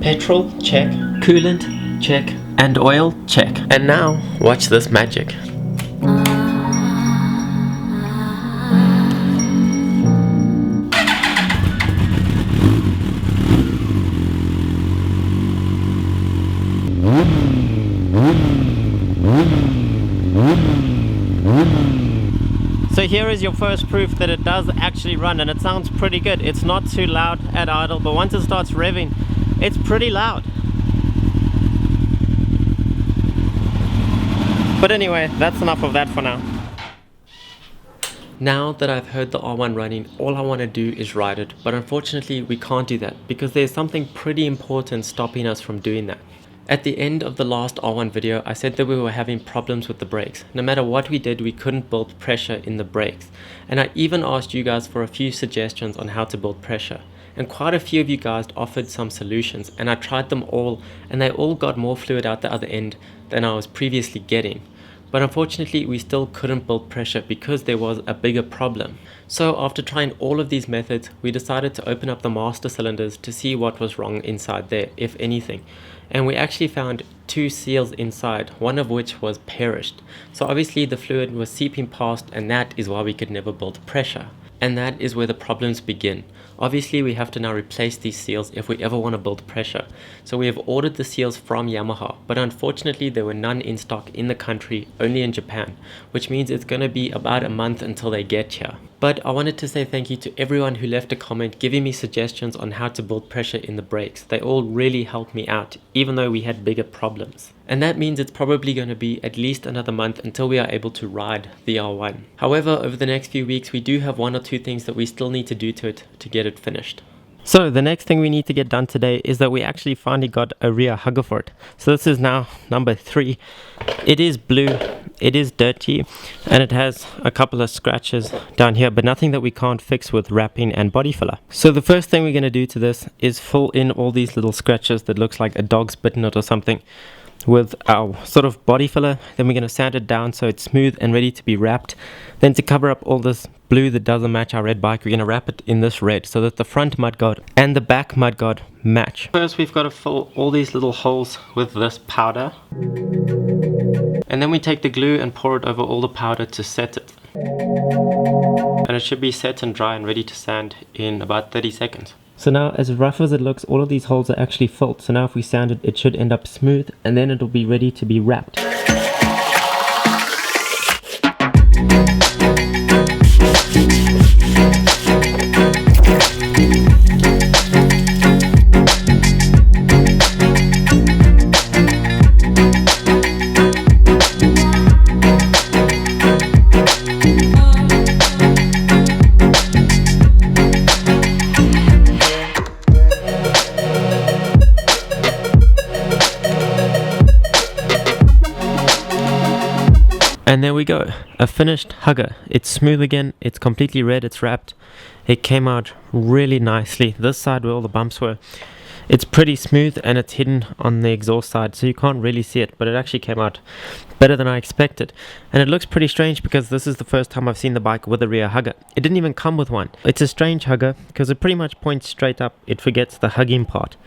Petrol, check. Coolant, check. And oil, check. And now, watch this magic. So here is your first proof that it does actually run, and it sounds pretty good. It's not too loud at idle, but once it starts revving, it's pretty loud. But anyway, that's enough of that for now. Now that I've heard the R1 running, all I want to do is ride it, but unfortunately we can't do that because there's something pretty important stopping us from doing that. At the end of the last R1 video, I said that we were having problems with the brakes. No matter what we did, we couldn't build pressure in the brakes. And I even asked you guys for a few suggestions on how to build pressure. And quite a few of you guys offered some solutions, and I tried them all, and they all got more fluid out the other end than I was previously getting. But unfortunately, we still couldn't build pressure because there was a bigger problem. So after trying all of these methods, we decided to open up the master cylinders to see what was wrong inside there, if anything. And we actually found 2 seals inside, one of which was perished. So obviously the fluid was seeping past, and that is why we could never build pressure. And that is where the problems begin. Obviously we have to now replace these seals if we ever want to build pressure. So we have ordered the seals from Yamaha, but unfortunately there were none in stock in the country, only in Japan, which means it's going to be about a month until they get here. But I wanted to say thank you to everyone who left a comment giving me suggestions on how to build pressure in the brakes. They all really helped me out, even though we had bigger problems. And that means it's probably going to be at least another month until we are able to ride the R1. However, over the next few weeks we do have 1 or 2 things that we still need to do to it to get it finished. So the next thing we need to get done today is that we actually finally got a rear hugger for it. So this is now number 3. It is blue, it is dirty, and it has a couple of scratches down here, but nothing that we can't fix with wrapping and body filler. So the first thing we're going to do to this is fill in all these little scratches that looks like a dog's bitten it or something with our sort of body filler. Then we're going to sand it down so it's smooth and ready to be wrapped. Then to cover up all this blue that doesn't match our red bike, we're going to wrap it in this red so that the front mudguard and the back mudguard match. First we've got to fill all these little holes with this powder, and then we take the glue and pour it over all the powder to set it. And it should be set and dry and ready to sand in about 30 seconds. So now, as rough as it looks, all of these holes are actually filled. So now if we sand it, it should end up smooth, and then it'll be ready to be wrapped. And there we go, a finished hugger. It's smooth again, it's completely red, it's wrapped. It came out really nicely. This side where all the bumps were, it's pretty smooth and it's hidden on the exhaust side, so you can't really see it, but it actually came out better than I expected. And it looks pretty strange because this is the first time I've seen the bike with a rear hugger. It didn't even come with one. It's a strange hugger because it pretty much points straight up. It forgets the hugging part,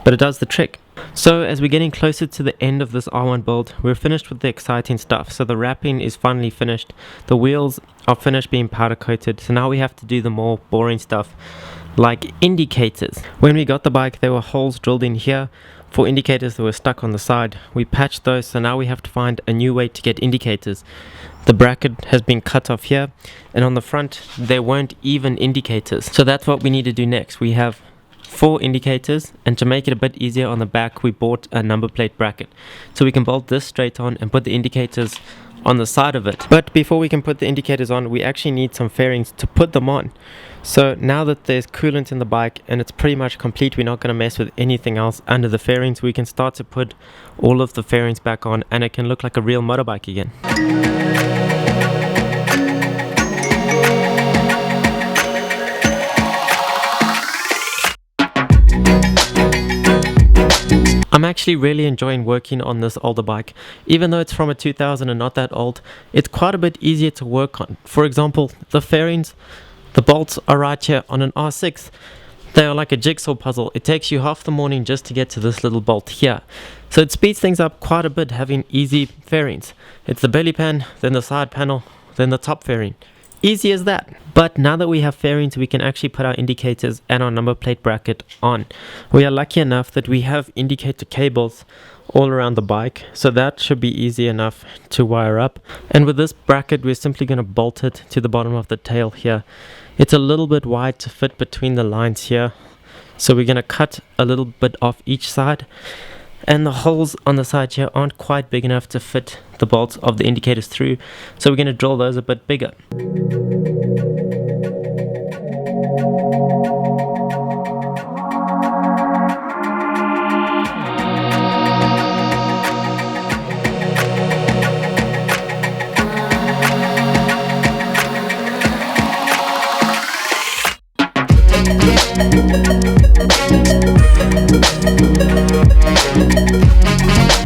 but it does the trick. So as we're getting closer to the end of this R1 build, we're finished with the exciting stuff. So the wrapping is finally finished, the wheels are finished being powder coated, so now we have to do the more boring stuff like indicators. When we got the bike, there were holes drilled in here for indicators that were stuck on the side. We patched those, so now we have to find a new way to get indicators. The bracket has been cut off here, and on the front there weren't even indicators, so that's what we need to do next. We have 4 indicators, and to make it a bit easier on the back, we bought a number plate bracket so we can bolt this straight on and put the indicators on the side of it. But before we can put the indicators on, we actually need some fairings to put them on. So now that there's coolant in the bike and it's pretty much complete, we're not going to mess with anything else under the fairings. We can start to put all of the fairings back on, and it can look like a real motorbike again. I'm actually really enjoying working on this older bike. Even though it's from a 2000 and not that old, it's quite a bit easier to work on. For example, the fairings, the bolts are right here on an R6. They are like a jigsaw puzzle. It takes you half the morning just to get to this little bolt here. So it speeds things up quite a bit having easy fairings. It's the belly pan, then the side panel, then the top fairing. Easy as that. But now that we have fairings, we can actually put our indicators and our number plate bracket on. We are lucky enough that we have indicator cables all around the bike, so that should be easy enough to wire up. And with this bracket, we're simply going to bolt it to the bottom of the tail here. It's a little bit wide to fit between the lines here, so we're going to cut a little bit off each side. And the holes on the side here aren't quite big enough to fit the bolts of the indicators through, so we're going to drill those a bit bigger.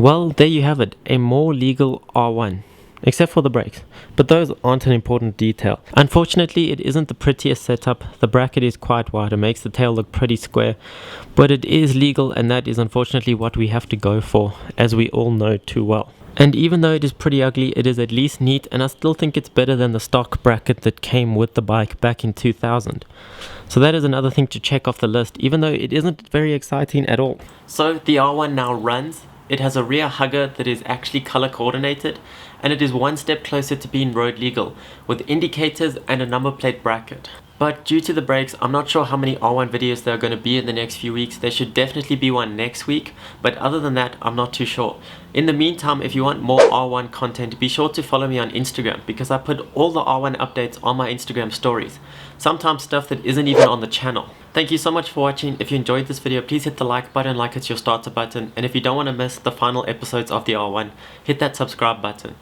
Well, there you have it, a more legal R1, except for the brakes, but those aren't an important detail. Unfortunately, it isn't the prettiest setup. The bracket is quite wide, it makes the tail look pretty square, but it is legal, and that is unfortunately what we have to go for, as we all know too well. And even though it is pretty ugly, it is at least neat, and I still think it's better than the stock bracket that came with the bike back in 2000. So that is another thing to check off the list, even though it isn't very exciting at all. So the R1 now runs. It has a rear hugger that is actually color coordinated, and it is one step closer to being road legal, with indicators and a number plate bracket. But due to the brakes, I'm not sure how many R1 videos there are going to be in the next few weeks. There should definitely be one next week, but other than that, I'm not too sure. In the meantime, if you want more R1 content, be sure to follow me on Instagram, because I put all the R1 updates on my Instagram stories. Sometimes stuff that isn't even on the channel. Thank you so much for watching. If you enjoyed this video, please hit the like button like it's your starter button. And if you don't want to miss the final episodes of the R1, hit that subscribe button.